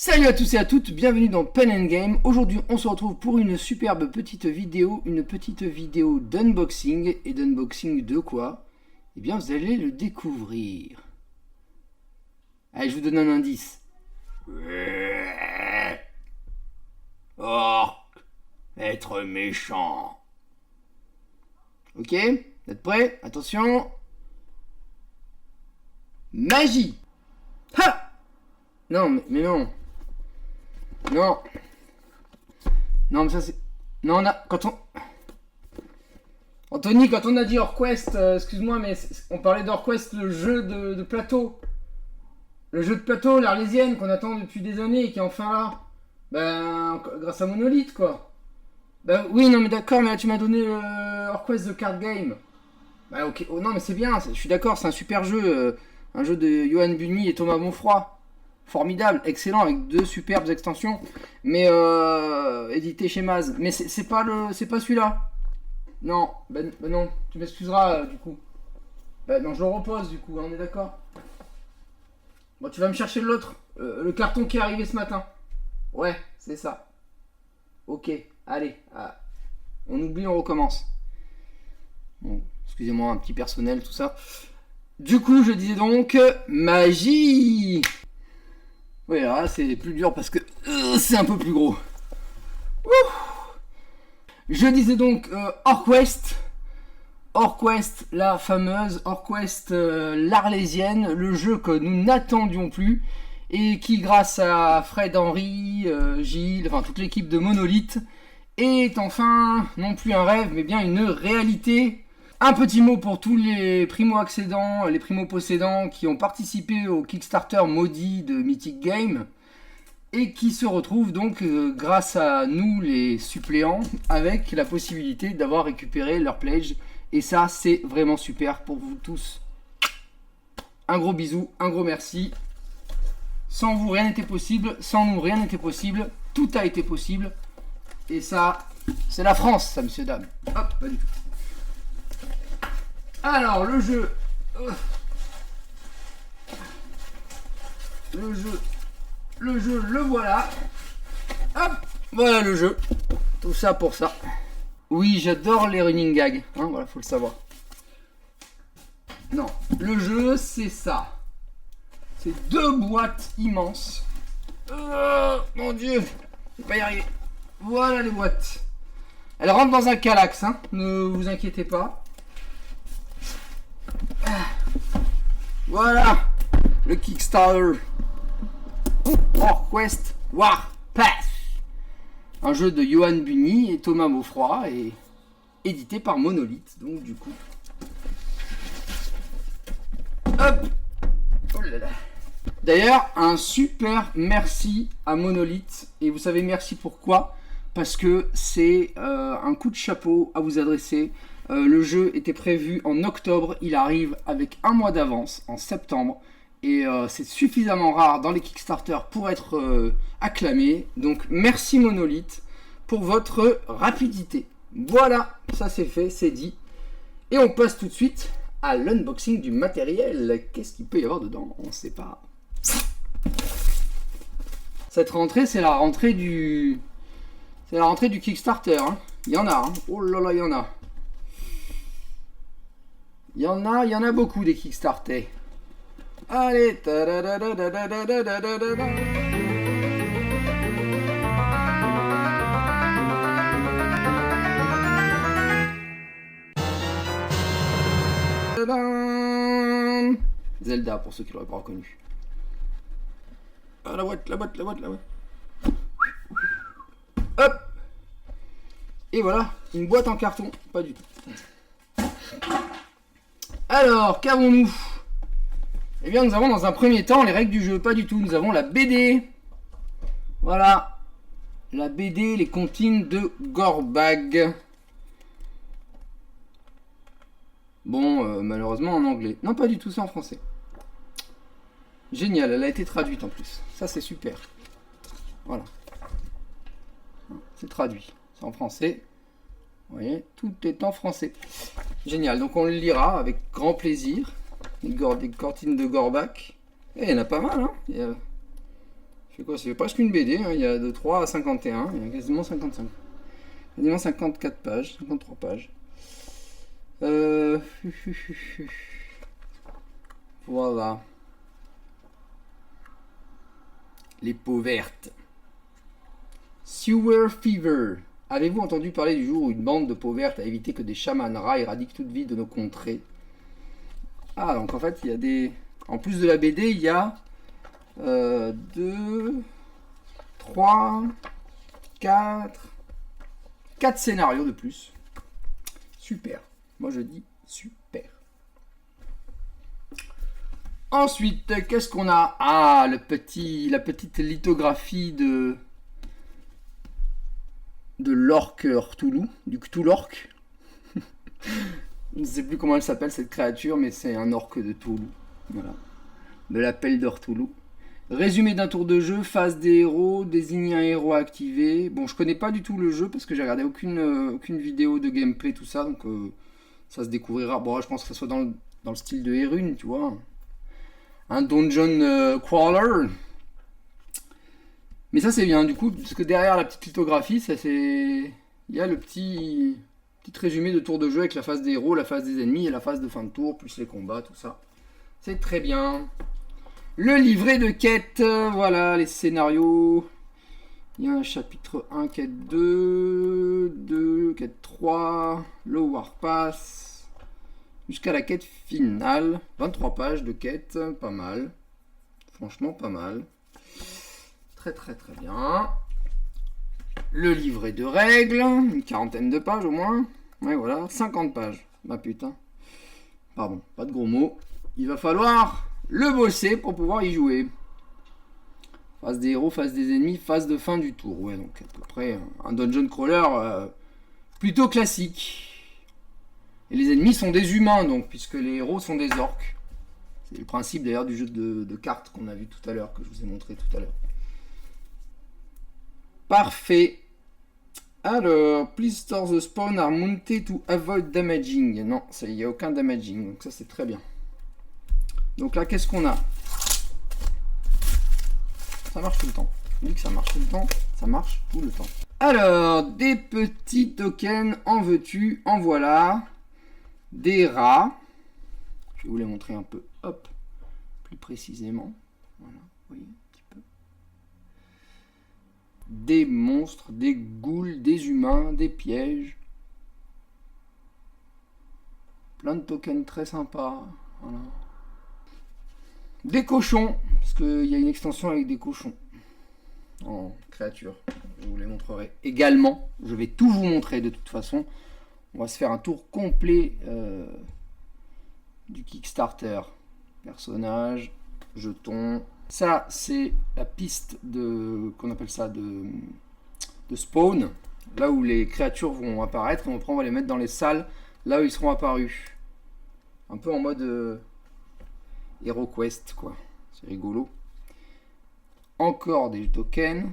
Salut à tous et à toutes, bienvenue dans Pen and Game. Aujourd'hui on se retrouve pour une superbe petite vidéo, d'unboxing. Et d'unboxing de quoi? Eh bien vous allez le découvrir. Allez, je vous donne un indice. Orc, être méchant. Ok, vous êtes prêts? Attention. Magie. Ha! Non, mais non. Non. Non, mais ça c'est... Non, on a... Quand on... Anthony, quand on a dit Orquest, excuse-moi, mais on parlait d'Orquest, le jeu de plateau. Le jeu de plateau, l'Arlésienne, qu'on attend depuis des années et qui est enfin là. Ben, grâce à Monolith, quoi. Ben oui, non, mais d'accord, mais là, tu m'as donné Orquest The Card Game. Ben ok, oh, non, mais c'est bien, je suis d'accord, c'est un super jeu. Un jeu de Johan Bunny et Thomas Monfroy. Formidable, excellent, avec deux superbes extensions, mais édité chez Maz. Mais c'est pas celui-là. Non, ben non, tu m'excuseras du coup. Ben non, je le repose du coup, on est d'accord. Bon, tu vas me chercher l'autre, le carton qui est arrivé ce matin. Ouais, c'est ça. Ok, allez, on oublie, on recommence. Bon, excusez-moi, un petit personnel, tout ça. Du coup, je disais donc magie. Oui, alors là, c'est plus dur parce que c'est un peu plus gros. Ouh. Je disais donc Orquest. Orquest, la fameuse Orquest l'Arlésienne, le jeu que nous n'attendions plus et qui, grâce à Fred Henry, Gilles, enfin toute l'équipe de Monolith, est enfin non plus un rêve mais bien une réalité. Un petit mot pour tous les primo-accédants, les primo-possédants qui ont participé au Kickstarter maudit de Mythic Game et qui se retrouvent donc grâce à nous les suppléants avec la possibilité d'avoir récupéré leur pledge, et ça c'est vraiment super pour vous tous. Un gros bisou, un gros merci. Sans vous rien n'était possible, sans nous rien n'était possible, tout a été possible, et ça c'est la France, ça, messieurs dames. Hop, pas du tout. Alors, le jeu, le voilà. Hop, voilà le jeu. Tout ça pour ça. Oui, j'adore les running gags. Hein, voilà, faut le savoir. Non, le jeu, c'est ça. C'est deux boîtes immenses. Mon Dieu, je vais pas y arriver. Voilà les boîtes. Elles rentrent dans un calax, hein. Ne vous inquiétez pas. Voilà le Kickstarter Orquest Warpath, un jeu de Johan Bunny et Thomas Monfroy et édité par Monolith. Donc du coup, hop, oh là là. D'ailleurs, un super merci à Monolith, et vous savez merci pourquoi? Parce que c'est un coup de chapeau à vous adresser. Le jeu était prévu en octobre, il arrive avec un mois d'avance, en septembre, et c'est suffisamment rare dans les Kickstarter pour être acclamé. Donc merci Monolith pour votre rapidité. Voilà, ça c'est fait, c'est dit. Et on passe tout de suite à l'unboxing du matériel. Qu'est-ce qu'il peut y avoir dedans? On ne sait pas. Cette rentrée, c'est la rentrée du... C'est la rentrée du Kickstarter. Hein. Il y en a, hein. Oh là là, il y en a. Il y en a beaucoup des Kickstarter. Allez. Zelda, pour ceux qui l'auraient pas reconnu. Ah, la boîte. Hop. Et voilà, une boîte en carton. Pas du tout. Alors, qu'avons-nous? Eh bien, nous avons dans un premier temps les règles du jeu. Pas du tout, nous avons la BD. Voilà. La BD, les comptines de Gorbag. Bon, malheureusement en anglais. Non, pas du tout, c'est en français. Génial, elle a été traduite en plus. Ça, c'est super. Voilà. C'est traduit. C'est en français. Vous voyez, tout est en français. Génial, donc on le lira avec grand plaisir. Les cortines de Gorbag. Et il y en a pas mal, hein. C'est quoi? C'est presque une BD, hein. Il y a de 3 à 51, il y a quasiment 55. Quasiment 54 pages, 53 pages. Voilà. Les peaux vertes. Sewer Fever. Avez-vous entendu parler du jour où une bande de peaux vertes a évité que des chamans rats éradiquent toute vie de nos contrées? Ah, donc en fait, il y a des... En plus de la BD, il y a 2, 3, 4 scénarios de plus. Super. Moi, je dis super. Ensuite, qu'est-ce qu'on a? Ah, la petite lithographie de l'orque Cthulhu, du Cthulorque. Je ne sais plus comment elle s'appelle cette créature, mais c'est un orque de Cthulhu. Voilà. De l'appel de Cthulhu. Résumé d'un tour de jeu, phase des héros, désigner un héros à activer. Bon, je connais pas du tout le jeu parce que j'ai regardé aucune vidéo de gameplay, tout ça, donc ça se découvrira. Bon, je pense que ça soit dans le style de Herune, tu vois. Un dungeon crawler. Mais ça c'est bien du coup, parce que derrière la petite lithographie, ça c'est... Il y a le petit résumé de tour de jeu avec la phase des héros, la phase des ennemis et la phase de fin de tour, plus les combats, tout ça. C'est très bien. Le livret de quête, voilà les scénarios. Il y a un chapitre 1, quête 2, quête 3, le Warpass, jusqu'à la quête finale. 23 pages de quête, pas mal. Franchement pas mal. Très très très bien. Le livret de règles, une quarantaine de pages au moins. Ouais voilà, 50 pages. Bah putain. Pardon, pas de gros mots. Il va falloir le bosser pour pouvoir y jouer. Phase des héros, phase des ennemis, phase de fin du tour. Ouais, donc à peu près un dungeon crawler plutôt classique. Et les ennemis sont des humains, donc, puisque les héros sont des orques. C'est le principe d'ailleurs du jeu de cartes qu'on a vu tout à l'heure, que je vous ai montré tout à l'heure. Parfait. Alors, please store the spawn are mounted to avoid damaging. Non, il n'y a aucun damaging, donc ça c'est très bien. Donc là, qu'est-ce qu'on a? Ça marche tout le temps. Je dis que ça marche tout le temps. Ça marche tout le temps. Alors, des petits tokens. En veux-tu? En voilà. Des rats. Je vais vous les montrer un peu. Hop. Plus précisément. Voilà. Vous voyez un petit peu. Des monstres, des ghouls, des humains, des pièges. Plein de tokens très sympas. Voilà. Des cochons, parce qu'il y a une extension avec des cochons en créature. Je vous les montrerai également. Je vais tout vous montrer de toute façon. On va se faire un tour complet du Kickstarter. Personnages, jetons. Ça, c'est la piste qu'on appelle ça de spawn. Là où les créatures vont apparaître. Et après, on va les mettre dans les salles, là où ils seront apparus. Un peu en mode... HeroQuest quoi, c'est rigolo. Encore des tokens,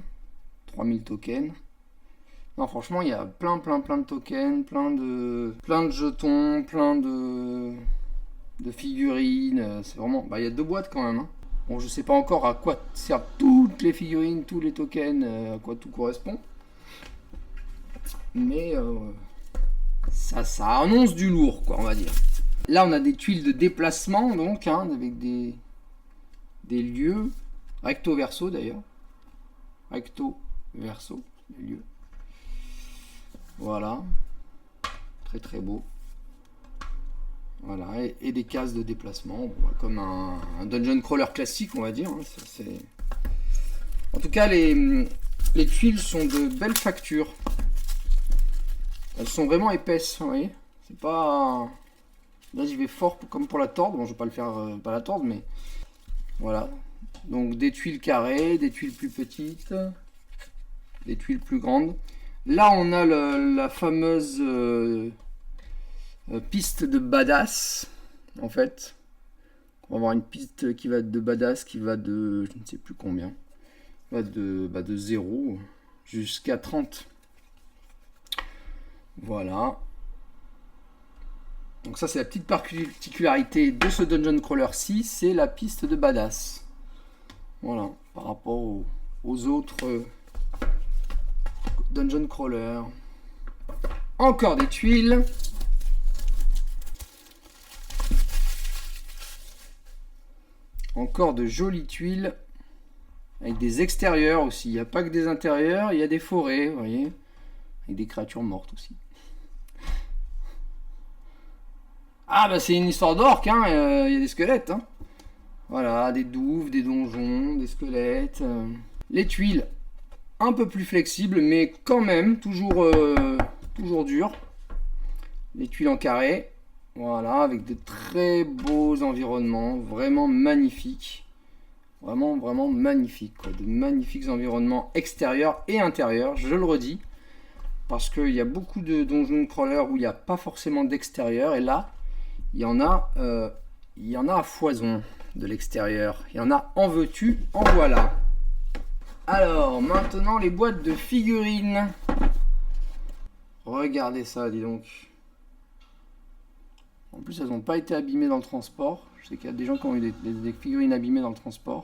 3000 tokens. Non franchement il y a plein de tokens, plein de jetons, plein de figurines. C'est vraiment, il y a 2 boîtes quand même. Hein. Bon je sais pas encore à quoi servent toutes les figurines, tous les tokens, à quoi tout correspond. Mais ça annonce du lourd quoi on va dire. Là, on a des tuiles de déplacement, donc, hein, avec des lieux, recto verso d'ailleurs. Recto verso, les lieux. Voilà. Très très beau. Voilà, et des cases de déplacement, bon, comme un dungeon crawler classique, on va dire. Hein, en tout cas, les tuiles sont de belle facture. Elles sont vraiment épaisses, vous voyez. C'est pas... Là j'y vais fort comme pour la tordre, bon je vais pas le faire, pas la tordre mais voilà. Donc des tuiles carrées, des tuiles plus petites, des tuiles plus grandes. Là on a la fameuse piste de badass en fait. On va avoir une piste qui va de badass qui va de je ne sais plus combien. Va de 0 jusqu'à 30. Voilà. Donc ça c'est la petite particularité de ce dungeon crawler-ci, c'est la piste de badass. Voilà, par rapport aux autres dungeon crawlers. Encore des tuiles. Encore de jolies tuiles. Avec des extérieurs aussi. Il n'y a pas que des intérieurs, il y a des forêts, vous voyez. Avec des créatures mortes aussi. Ah bah c'est une histoire d'orques, hein. Il y a des squelettes. Hein. Voilà, des douves, des donjons, des squelettes. Les tuiles, un peu plus flexibles, mais quand même, toujours dures. Les tuiles en carré. Voilà, avec de très beaux environnements, vraiment magnifiques. Vraiment, vraiment magnifiques. Quoi. De magnifiques environnements extérieurs et intérieurs, je le redis. Parce qu'il y a beaucoup de donjons crawlers où il n'y a pas forcément d'extérieur. Et là, il y en a à foison de l'extérieur. Il y en a en veux-tu, en voilà. Alors, maintenant les boîtes de figurines. Regardez ça, dis donc. En plus, elles n'ont pas été abîmées dans le transport. Je sais qu'il y a des gens qui ont eu des figurines abîmées dans le transport.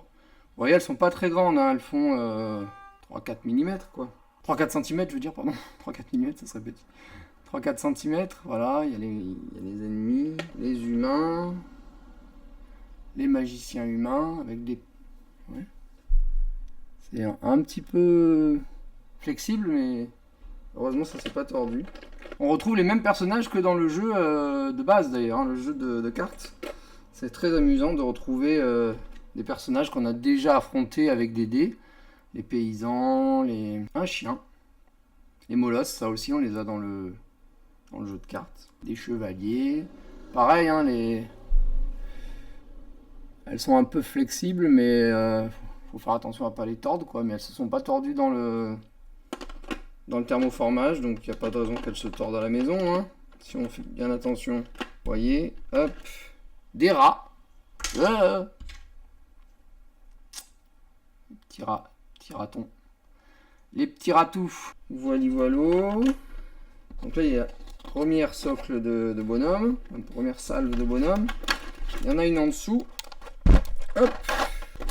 Vous voyez, elles sont pas très grandes, hein. Elles font 3-4 mm, quoi. 3-4 cm, je veux dire, pardon. 3-4 mm, ça serait petit. 3-4 cm, voilà, il y a les ennemis, les humains, les magiciens humains, avec des... Ouais. C'est un petit peu flexible, mais heureusement ça s'est pas tordu. On retrouve les mêmes personnages que dans le jeu de base d'ailleurs, hein, le jeu de cartes. C'est très amusant de retrouver des personnages qu'on a déjà affrontés avec des dés. Les paysans, un chien. Les molosses, ça aussi on les a dans le jeu de cartes. Des chevaliers. Pareil, hein, elles sont un peu flexibles, mais faut faire attention à pas les tordre, quoi. Mais elles se sont pas tordues dans le thermoformage, donc il n'y a pas de raison qu'elles se tordent à la maison, hein, si on fait bien attention. Vous voyez, hop, des rats. Petits rats, petits ratons. Les petits ratous. Voilà. Donc là, il y a première socle de bonhomme, une première salve de bonhomme. Il y en a une en dessous. Hop.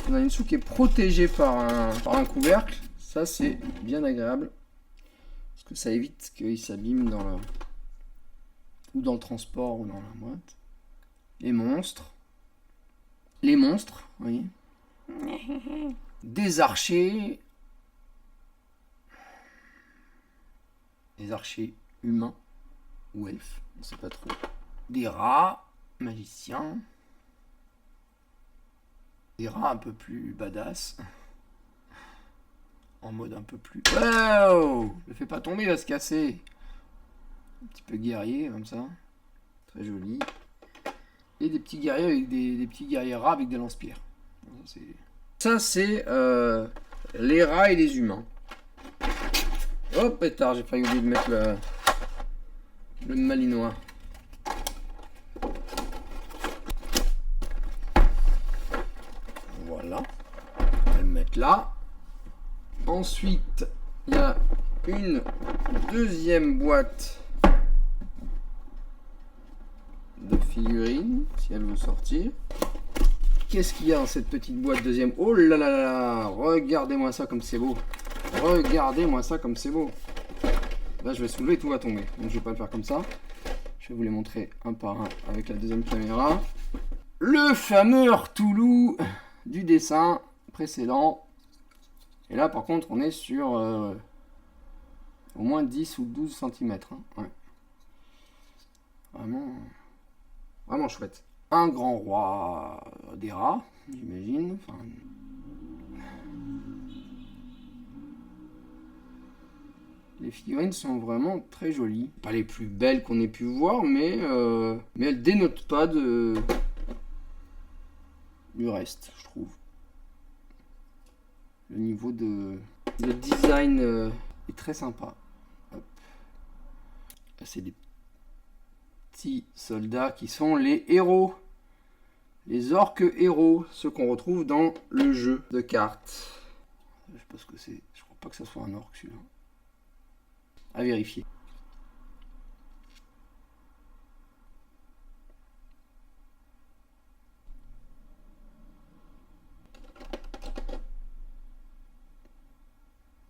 Il y en a une dessous qui est protégée par un couvercle. Ça, c'est bien agréable. Parce que ça évite qu'il s'abîme ou dans le transport ou dans la boîte. Les monstres. Vous voyez. Des archers. Des archers humains ou elfes, on ne sait pas trop. Des rats, magiciens. Des rats un peu plus badass. En mode un peu plus... Wow, le fais pas tomber, il va se casser. Un petit peu guerrier, comme ça. Très joli. Et des petits guerriers avec des petits guerriers rats avec des lance-pierres. Ça, c'est les rats et les humains. Oh pétard, j'ai failli oublier de mettre le malinois. Voilà. On va le mettre là. Ensuite, il y a une deuxième boîte de figurines, si elle veut sortir. Qu'est-ce qu'il y a dans cette petite boîte deuxième? Oh là là là, regardez-moi ça comme c'est beau. Regardez-moi ça comme c'est beau. Là, je vais soulever, tout va tomber. Donc, je vais pas le faire comme ça. Je vais vous les montrer un par un avec la deuxième caméra. Le fameux Cthulhu du dessin précédent. Et là, par contre, on est sur au moins 10 ou 12 cm. Hein. Ouais. Vraiment chouette. Un grand roi des rats, j'imagine. Enfin, les figurines sont vraiment très jolies. Pas les plus belles qu'on ait pu voir, mais elles dénotent pas du reste, je trouve. Le niveau de design est très sympa. Hop. Là, c'est des petits soldats qui sont les héros. Les orques héros, ceux qu'on retrouve dans le jeu de cartes. Je sais pas ce que c'est. Je crois pas que ça soit un orque celui-là. À vérifier.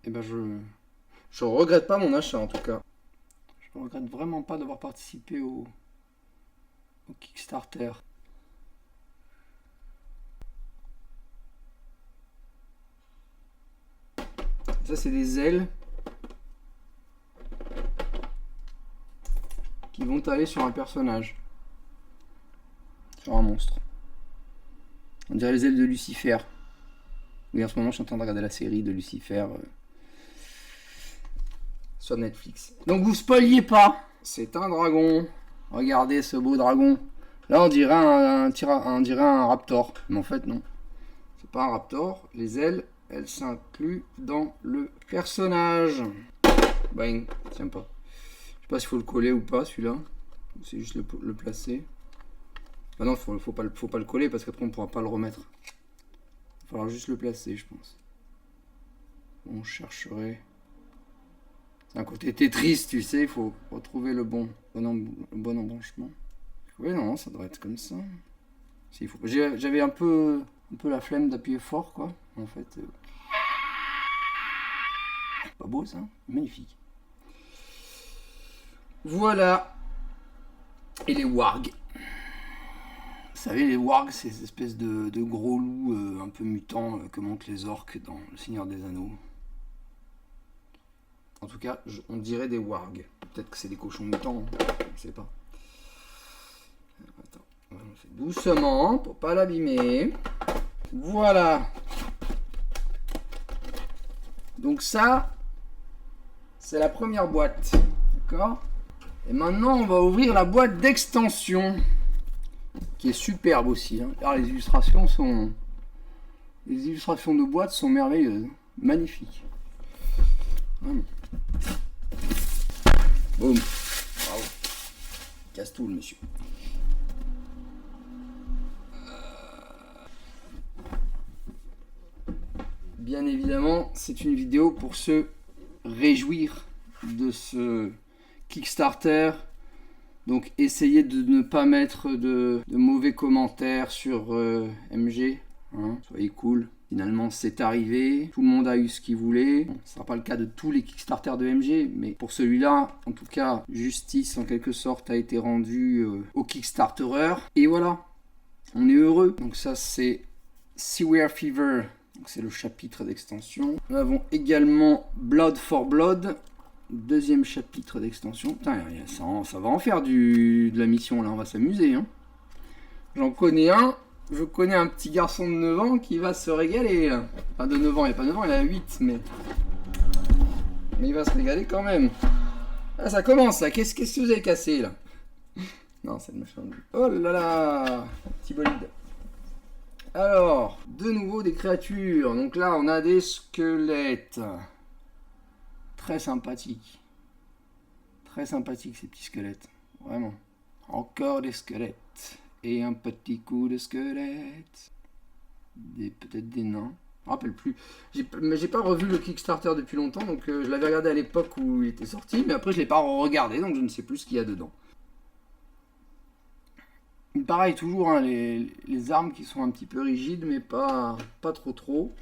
et ben je regrette pas mon achat en tout cas. Je regrette vraiment pas d'avoir participé au Kickstarter. Ça c'est des ailes qui vont aller sur un personnage, sur un monstre. On dirait les ailes de Lucifer. Oui, en ce moment je suis en train de regarder la série de Lucifer sur Netflix. Donc vous spoiliez pas, c'est un dragon. Regardez ce beau dragon. Là on dirait on dirait un raptor, mais en fait non. C'est pas un raptor, les ailes, elles s'incluent dans le personnage. Bang, tiens pas. Je sais pas s'il faut le coller ou pas celui-là. C'est juste le placer. Ah non, faut pas le coller parce qu'après on pourra pas le remettre. Il va falloir juste le placer, je pense. On chercherait. C'est un côté Tetris, tu sais, il faut retrouver le bon embranchement. Oui, non, ça devrait être comme ça. Si, j'avais un peu la flemme d'appuyer fort, quoi. En fait, pas beau ça, magnifique. Voilà. Et les wargs. Vous savez, les wargs, c'est ces espèces de gros loups un peu mutants que montent les orques dans Le Seigneur des Anneaux. En tout cas, on dirait des wargs. Peut-être que c'est des cochons mutants, je ne sais pas. Attends, on fait doucement pour pas l'abîmer. Voilà. Donc ça, c'est la première boîte. D'accord ? Et maintenant, on va ouvrir la boîte d'extension, qui est superbe aussi. Hein. Alors, les illustrations de boîtes sont merveilleuses. Magnifiques. Vraiment. Boum. Bravo. Casse tout le monsieur. Bien évidemment, c'est une vidéo pour se réjouir de ce Kickstarter. Donc essayez de ne pas mettre de mauvais commentaires sur MG. Hein. Soyez cool. Finalement, c'est arrivé. Tout le monde a eu ce qu'il voulait. Bon, ce ne sera pas le cas de tous les Kickstarter de MG, mais pour celui-là, en tout cas, justice en quelque sorte a été rendue au Kickstarterer. Et voilà, on est heureux. Donc ça, c'est Seaware Fever. C'est le chapitre d'extension. Nous avons également Blood for Blood. Deuxième chapitre d'extension. Putain, ça va en faire de la mission là, on va s'amuser. Hein. J'en connais un. Je connais un petit garçon de 9 ans qui va se régaler. Là. Enfin, de 9 ans, il n'y a pas 9 ans, il a 8, mais il va se régaler quand même. Ah, ça commence là. Qu'est-ce que vous avez cassé là? Non, c'est le machin. Oh là là, petit bolide. Alors, de nouveau des créatures. Donc là, on a des squelettes. Très sympathiques. Très sympathiques ces petits squelettes. Vraiment. Encore des squelettes. Et un petit coup de squelette. Peut-être des nains. Je me rappelle plus. J'ai pas revu le Kickstarter depuis longtemps. Donc je l'avais regardé à l'époque où il était sorti. Mais après je l'ai pas regardé. Donc je ne sais plus ce qu'il y a dedans. Pareil toujours. Hein, les armes qui sont un petit peu rigides. Mais pas trop.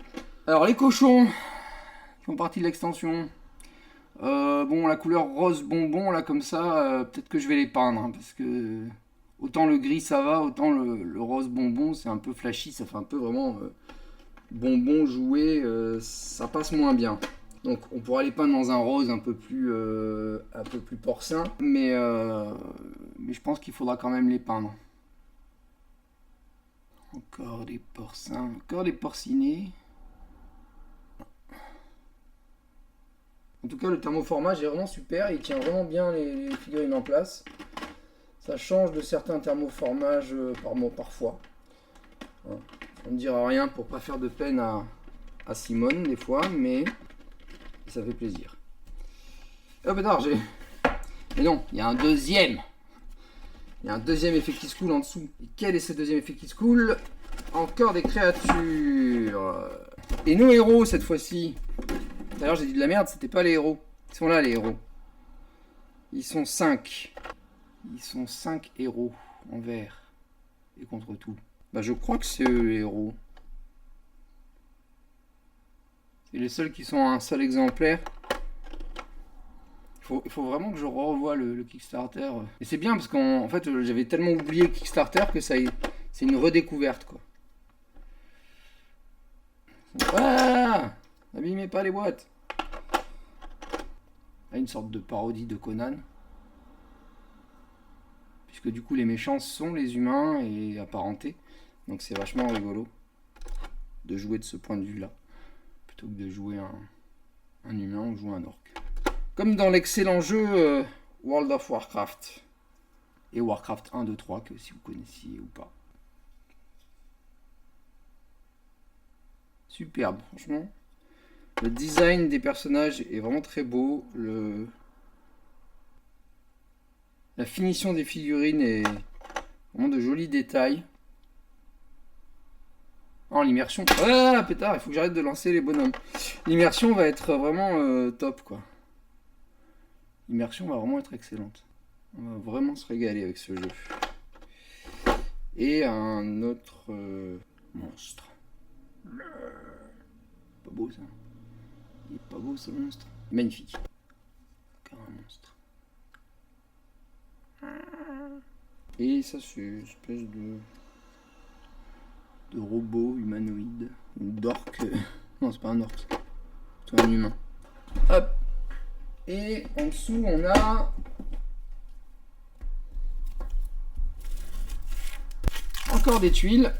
Alors les cochons. Qui font partie de l'extension. Bon, la couleur rose bonbon, là, comme ça, peut-être que je vais les peindre, hein, parce que autant le gris ça va, autant le rose bonbon, c'est un peu flashy, ça fait un peu vraiment bonbon joué, ça passe moins bien. Donc on pourra les peindre dans un rose un peu plus porcin, mais je pense qu'il faudra quand même les peindre. Encore des porcins, encore des porcinés. En tout cas, le thermoformage est vraiment super, il tient vraiment bien les figurines en place. Ça change de certains thermoformages parfois. On ne dira rien pour pas faire de peine à Simone des fois, mais ça fait plaisir. Oh pétard, mais non, il y a un deuxième. Il y a un deuxième effet qui se coule en dessous. Et quel est ce deuxième effet qui se coule? Encore des créatures. Et nos héros cette fois-ci. D'ailleurs, j'ai dit de la merde, c'était pas les héros. Ils sont là, les héros. Ils sont 5. Ils sont 5 héros en vert. Et contre tout. Bah, je crois que c'est eux, les héros. Et les seuls qui sont un seul exemplaire. Il faut vraiment que je revoie le Kickstarter. Et c'est bien parce qu'en fait j'avais tellement oublié le Kickstarter que c'est une redécouverte quoi. Ah, n'abîmez pas les boîtes. Une sorte de parodie de Conan. Puisque du coup les méchants sont les humains et apparentés. Donc c'est vachement rigolo de jouer de ce point de vue là. Plutôt que de jouer un humain ou jouer un orc. Comme dans l'excellent jeu World of Warcraft. Et Warcraft 1, 2, 3, que si vous connaissiez ou pas. Superbe, franchement. Le design des personnages est vraiment très beau. La finition des figurines est vraiment de jolis détails. Oh, l'immersion. Ah, pétard, il faut que j'arrête de lancer les bonhommes. L'immersion va être vraiment top, quoi. L'immersion va vraiment être excellente. On va vraiment se régaler avec ce jeu. Et un autre monstre. Pas beau ça. Il est pas beau ce monstre. Magnifique. Encore un monstre. Et ça c'est une espèce de robot humanoïde. Ou d'orc. Non, c'est pas un orc. C'est un humain. Hop. Et en dessous, on a encore des tuiles.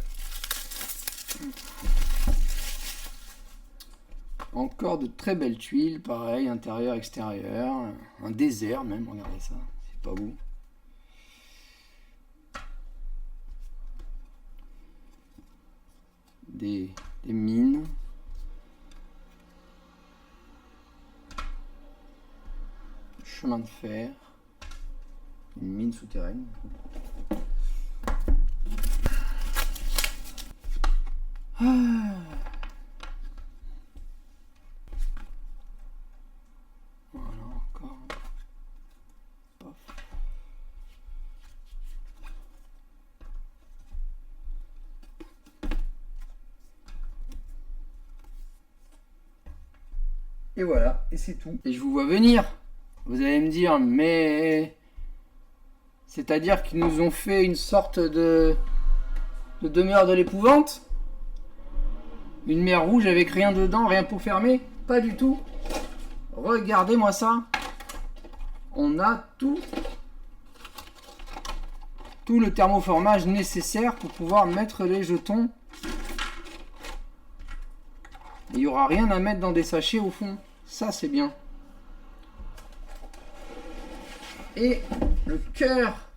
Encore de très belles tuiles, pareil, intérieur, extérieur. Un désert même, regardez ça, c'est pas beau. Des mines. Chemin de fer, une mine souterraine. Ah. Voilà, encore. Paf. Et voilà, et c'est tout. Et je vous vois venir. Vous allez me dire, mais... C'est-à-dire qu'ils nous ont fait une sorte de demeure de l'épouvante? Une mer rouge avec rien dedans, rien pour fermer? Pas du tout. Regardez-moi ça. On a tout le thermoformage nécessaire pour pouvoir mettre les jetons. Il n'y aura rien à mettre dans des sachets au fond. Ça, c'est bien. Et le cœur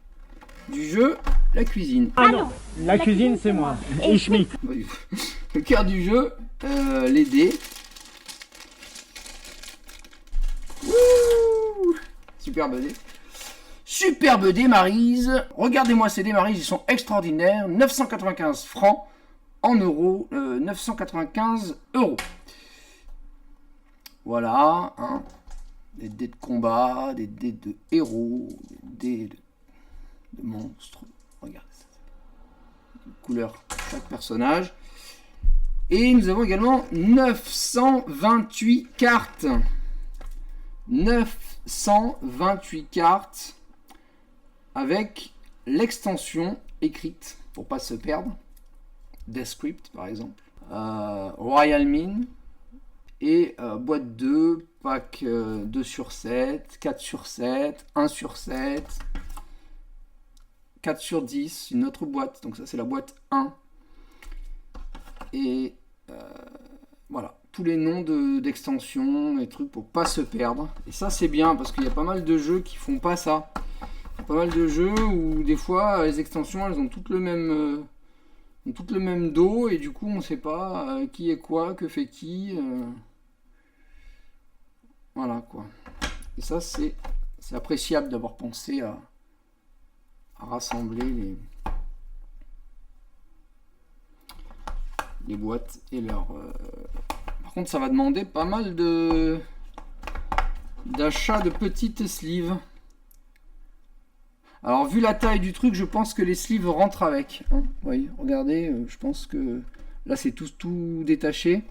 du jeu, la cuisine. Ah non, la cuisine c'est moi, et Schmitt. Le cœur du jeu, les dés. Wouh, superbe dé. Superbe dé, Maryse. Regardez-moi ces dés, Maryse, ils sont extraordinaires. 995 francs en euros. 995 euros. Voilà, hein. Des dés de combat, des dés de héros, des dés de monstres. Regardez ça. Couleur chaque personnage. Et nous avons également 928 cartes. 928 cartes avec l'extension écrite pour pas se perdre. Descript par exemple. Royal Mine. Et boîte 2, pack 2 sur 7, 4 sur 7, 1 sur 7, 4 sur 10, une autre boîte. Donc ça c'est la boîte 1. Et voilà, tous les noms d'extensions, les trucs pour pas se perdre. Et ça c'est bien parce qu'il y a pas mal de jeux qui font pas ça. Il y a pas mal de jeux où des fois les extensions elles ont toutes le même... toutes le même dos et du coup on sait pas qui est quoi, que fait qui. Voilà quoi. Et ça c'est appréciable d'avoir pensé à rassembler les boîtes et leurs... Par contre ça va demander pas mal d'achat de petites sleeves. Alors vu la taille du truc, je pense que les sleeves rentrent avec. Hein, vous voyez, regardez, je pense que là c'est tout détaché.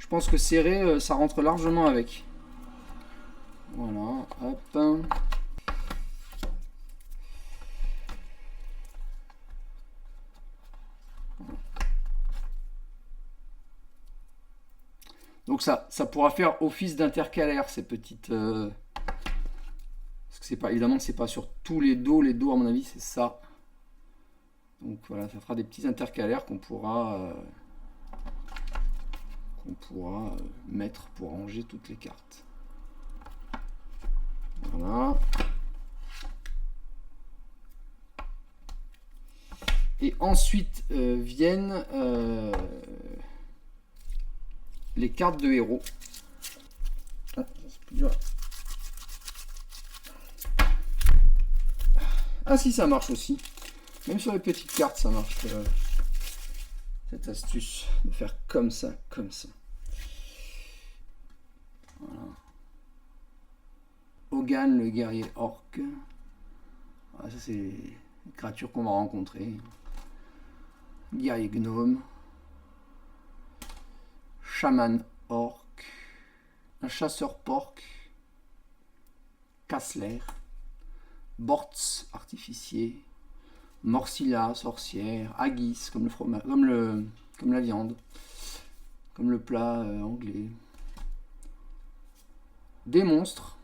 Je pense que serré, ça rentre largement avec. Voilà, hop. Donc ça pourra faire office d'intercalaire, ces petites... parce que c'est pas, évidemment, c'est pas sur tous les dos. Les dos, à mon avis, c'est ça. Donc voilà, ça fera des petits intercalaires qu'on pourra mettre pour ranger toutes les cartes. Voilà. Et ensuite viennent les cartes de héros. Ah, c'est plus dur. Ah si, ça marche aussi. Même sur les petites cartes, ça marche. Cette astuce de faire comme ça, comme ça. Voilà. Hogan, le guerrier orc. Ah, ça, c'est les créatures qu'on va rencontrer. Guerrier gnome. Chaman orc. Un chasseur porc. Kassler. Bortz, artificier. Morsilla, sorcière. Haggis, comme le fromage, comme la viande. Comme le plat anglais. Des monstres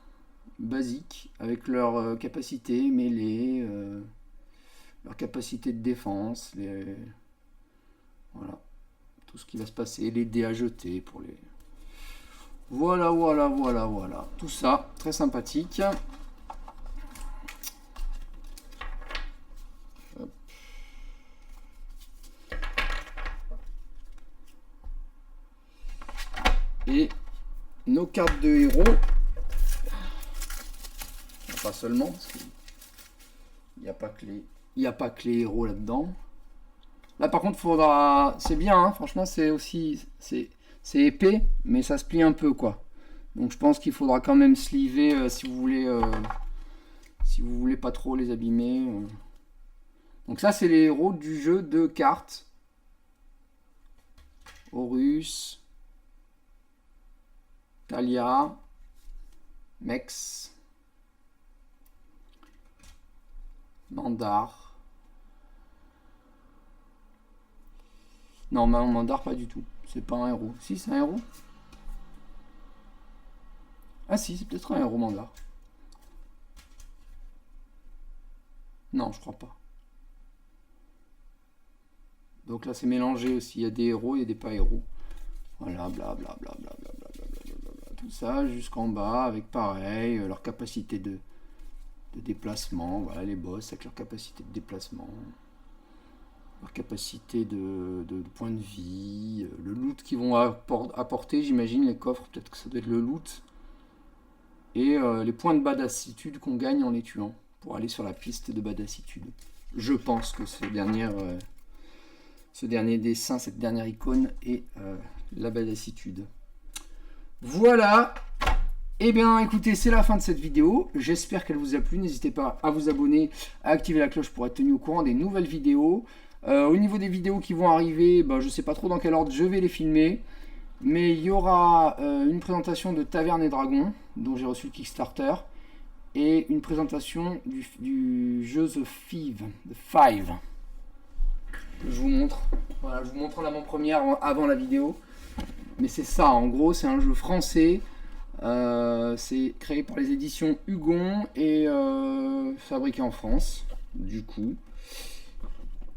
basiques avec leur capacité mêlée, leur capacité de défense, voilà, tout ce qui va se passer, les dés à jeter pour les... Voilà, tout ça, très sympathique. Hop. Et nos cartes de héros, pas seulement, parce qu'il n'y a pas que les héros là-dedans. Là par contre, faudra, c'est bien, hein, franchement, c'est aussi, c'est épais, mais ça se plie un peu, quoi. Donc je pense qu'il faudra quand même sliver si vous voulez pas trop les abîmer. Donc ça, c'est les héros du jeu de cartes. Horus, Talia, Mex, Mandar. Non, Mandar pas du tout. C'est pas un héros. Si, c'est un héros. Ah si, c'est peut-être un héros Mandar. Non, je crois pas. Donc là, c'est mélangé aussi. Il y a des héros et des pas héros. Voilà, blablabla. Tout ça jusqu'en bas avec pareil, leur capacité de déplacement. Voilà, les boss avec leur capacité de déplacement. Leur capacité de points de vie. Le loot qu'ils vont apporter, j'imagine, les coffres, peut-être que ça doit être le loot. Et les points de badassitude qu'on gagne en les tuant. Pour aller sur la piste de badassitude. Je pense que ce dernier dessin, cette dernière icône est la badassitude. Voilà. Eh bien, écoutez, c'est la fin de cette vidéo. J'espère qu'elle vous a plu. N'hésitez pas à vous abonner, à activer la cloche pour être tenu au courant des nouvelles vidéos. Au niveau des vidéos qui vont arriver, je ne sais pas trop dans quel ordre je vais les filmer. Mais il y aura une présentation de Taverne et Dragon, dont j'ai reçu le Kickstarter. Et une présentation du jeu The Five. Que je vous montre. Voilà, je vous montre en avant-première avant la vidéo. Mais c'est ça, en gros, c'est un jeu français. C'est créé par les éditions Hugon et fabriqué en France, du coup.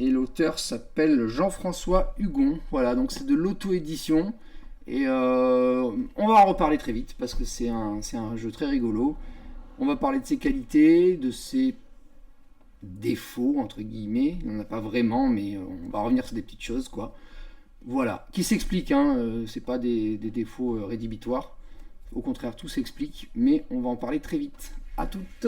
Et l'auteur s'appelle Jean-François Hugon. Voilà, donc c'est de l'auto-édition. Et on va en reparler très vite parce que c'est un jeu très rigolo. On va parler de ses qualités, de ses défauts, entre guillemets. Il n'en a pas vraiment, mais on va revenir sur des petites choses, quoi. Voilà, qui s'explique, hein. C'est pas des défauts rédhibitoires. Au contraire, tout s'explique, mais on va en parler très vite. À toutes.